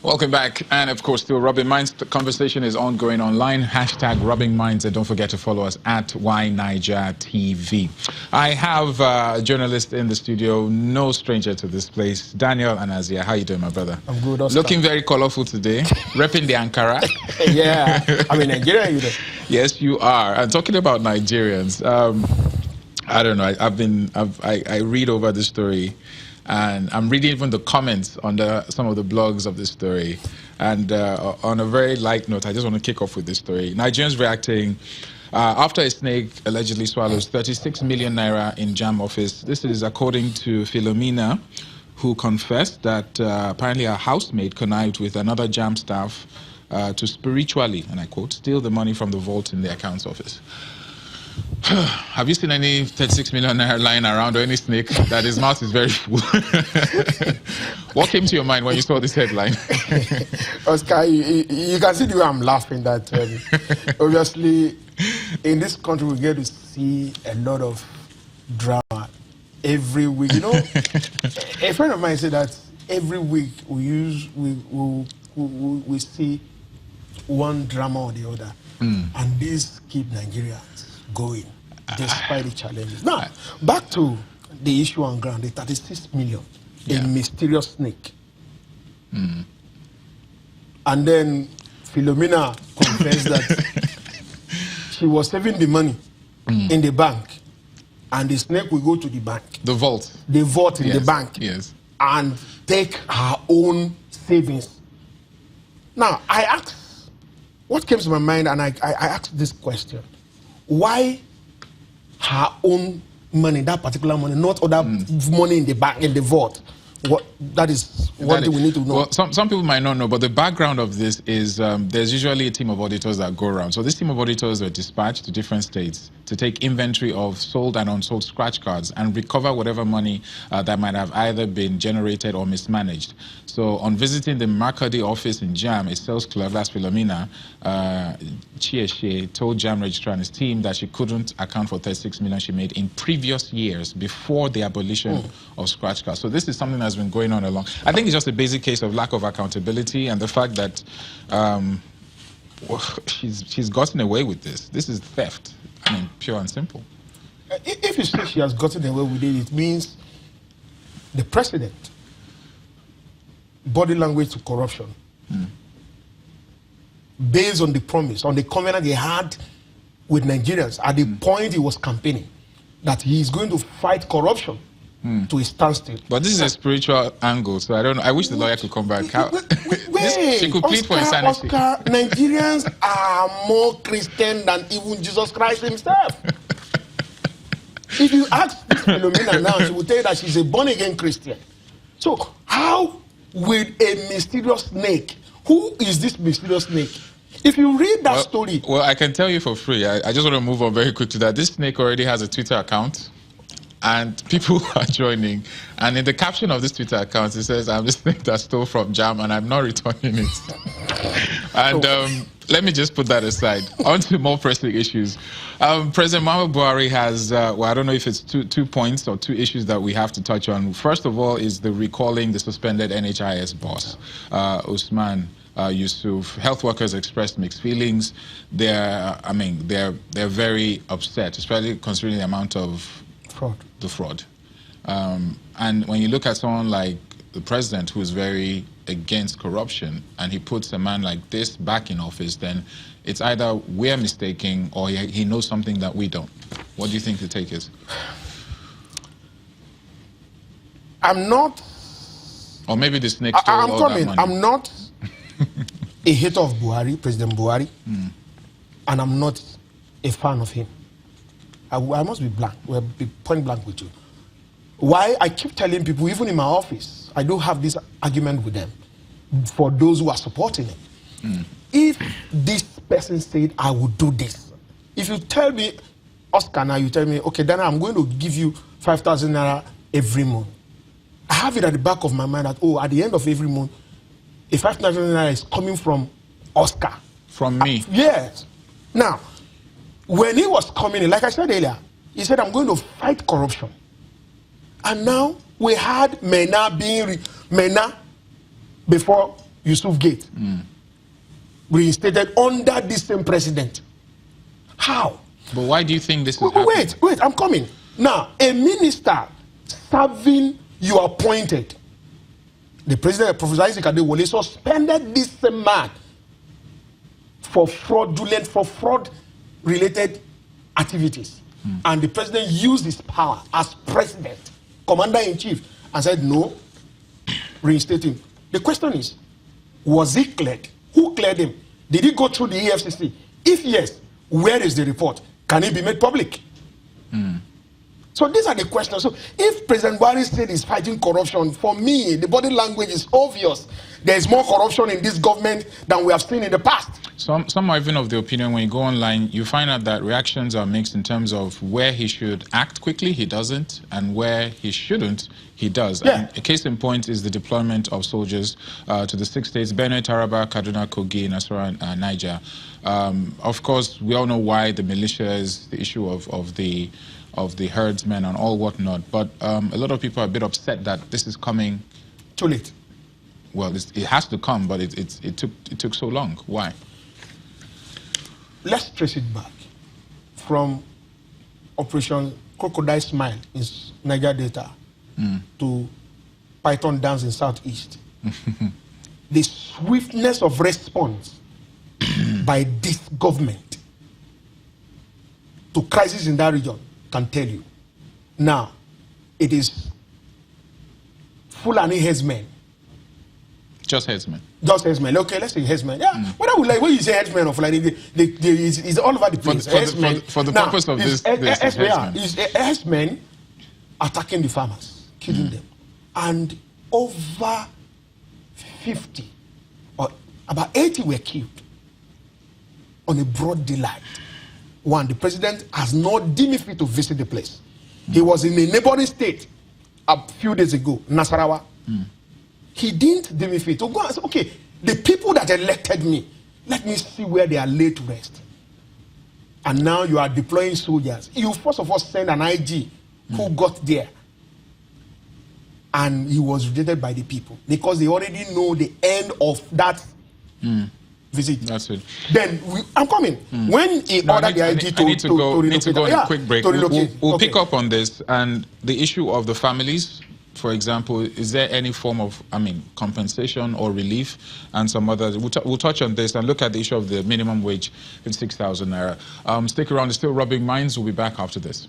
Welcome back, and of course, still Rubbin Minds. The conversation is ongoing online. Hashtag Rubbin Minds, and don't forget to follow us at YNigerTV. I have a journalist in the studio, no stranger to this place, Daniel Anazia. How you doing, my brother? I'm good, Oscar. Looking very colorful today, repping the Ankara. Yeah, I'm in Nigeria, you know. Yes, you are. And talking about Nigerians, I don't know. I read over the story. And I'm reading even the comments on some of the blogs of this story. And on a very light note, I just want to kick off with this story. Nigerians reacting after a snake allegedly swallows 36 million naira in JAM office. This is according to Philomena, who confessed that apparently her housemaid connived with another JAM staff to spiritually, and I quote, steal the money from the vault in the accounts office. Have you seen any 36 million naira lying around or any snake that his mouth is very full? What came to your mind when you saw this headline? Oscar, you can see the way I'm laughing that obviously in this country we get to see a lot of drama every week. You know, a friend of mine said that every week we see one drama or the other, and this keep Nigeria going despite the challenges. Now, back to the issue on ground, the 36 million, a mysterious snake. And then Philomena confessed that she was saving the money in the bank, and the snake will go to the bank. The vault. The vault in the bank. Yes. And take her own savings. Now, I asked, what came to my mind, and I asked this question. Why her own money, that particular money, not other money in the bank, in the vault? That is one thing we need to know. Well, some people might not know, but the background of this is there's usually a team of auditors that go around. So this team of auditors are dispatched to different states to take inventory of sold and unsold scratch cards and recover whatever money that might have either been generated or mismanaged. So on visiting the Makadi office in JAM, a sales clerk, that's Philomena, Chieshe, told JAM registrar and his team that she couldn't account for 36 million she made in previous years before the abolition of scratch cards. So this is something that's been going on along. I think it's just a basic case of lack of accountability and the fact that she's gotten away with this. This is theft. I mean, pure and simple. If you say she has gotten away with it, it means the president, body language to corruption, based on the promise, on the covenant he had with Nigerians at the point he was campaigning, that he is going to fight corruption to a standstill. But this is a spiritual angle, so I don't know. I wish the lawyer could come back. She could plead for insanity. Oscar, Nigerians are more Christian than even Jesus Christ himself. If you ask this Philomena now, she will tell you that she's a born-again Christian. So how will a mysterious snake, who is this mysterious snake? If you read that story... Well, I can tell you for free. I just want to move on very quick to that. This snake already has a Twitter account. And people are joining. And in the caption of this Twitter account, it says, I'm the snake that stole from JAM and I'm not returning it. And let me just put that aside. On to more pressing issues. President Muhammadu Buhari has, well, I don't know if it's two points or two issues that we have to touch on. First of all is the recalling the suspended NHIS boss, Usman Yusuf. Health workers expressed mixed feelings. They're very upset, especially considering the amount of fraud. And when you look at someone like the president, who is very against corruption, and he puts a man like this back in office, then it's either we're mistaken or he knows something that we don't. What do you think the take is? I'm not... Or maybe the snake stole all that money. I'm not a hater of Buhari, President Buhari, and I'm not a fan of him. I must be blank. We'll be point blank with you. Why I keep telling people, even in my office, I do have this argument with them for those who are supporting it. If this person said, I would do this, if you tell me, Oscar, now you tell me, okay, then I'm going to give you 5,000 naira every month. I have it at the back of my mind that, oh, at the end of every month, a 5,000 naira is coming from Oscar. From me? Yes. Now, when he was coming in, like I said earlier, he said, I'm going to fight corruption. And now we had Mena being Mena, before Yusuf Gate, reinstated under this same president. How? But why do you think this is happening? Wait, I'm coming. Now, a minister serving you appointed, the president, Professor Isaac Adewale, suspended this same man for fraud-related activities. And the president used his power as president, commander-in-chief, and said, no, reinstate him. The question is, was he cleared? Who cleared him? Did he go through the EFCC? If yes, where is the report? Can it be made public? So these are the questions. So if President Buhari said he's fighting corruption, for me, the body language is obvious. There is more corruption in this government than we have seen in the past. Some are even of the opinion, when you go online, you find out that reactions are mixed in terms of where he should act quickly, he doesn't, and where he shouldn't, he does. Yeah. And a case in point is the deployment of soldiers to the 6 states, Benue, Taraba, Kaduna, Kogi, Nasarawa, and Niger. Of course, we all know why the militia is the issue of the herdsmen and all whatnot, but a lot of people are a bit upset that this is coming too late. Well, it has to come, but it took so long. Why? Let's trace it back from Operation Crocodile Smile in Niger Delta to Python Dance in Southeast. The swiftness of response by this government to crisis in that region can tell you. Now, it is Fulani headsmen. Just headsmen. Just headsmen. Okay, let's say headsmen. Yeah, whether we like when you say headsmen or Fulani, it's all over the place. For the purpose of this headsmen attacking the farmers, killing them, and over 50 or about 80 were killed on a broad daylight. One, the president has not deemed fit to visit the place. He was in a neighboring state a few days ago, Nasarawa. He didn't deem fit to go and say, okay, the people that elected me, let me see where they are laid to rest. And now you are deploying soldiers. You first of all send an IG who got there. And he was rejected by the people because they already know the end of that visit. That's it. Then I'm coming. When he ordered the IG to go on a quick break. We'll pick up on this and the issue of the families. For example, is there any form of, compensation or relief and some others? We'll touch on this and look at the issue of the minimum wage in 6,000 naira. Stick around. It's still Rubbing Minds. We'll be back after this.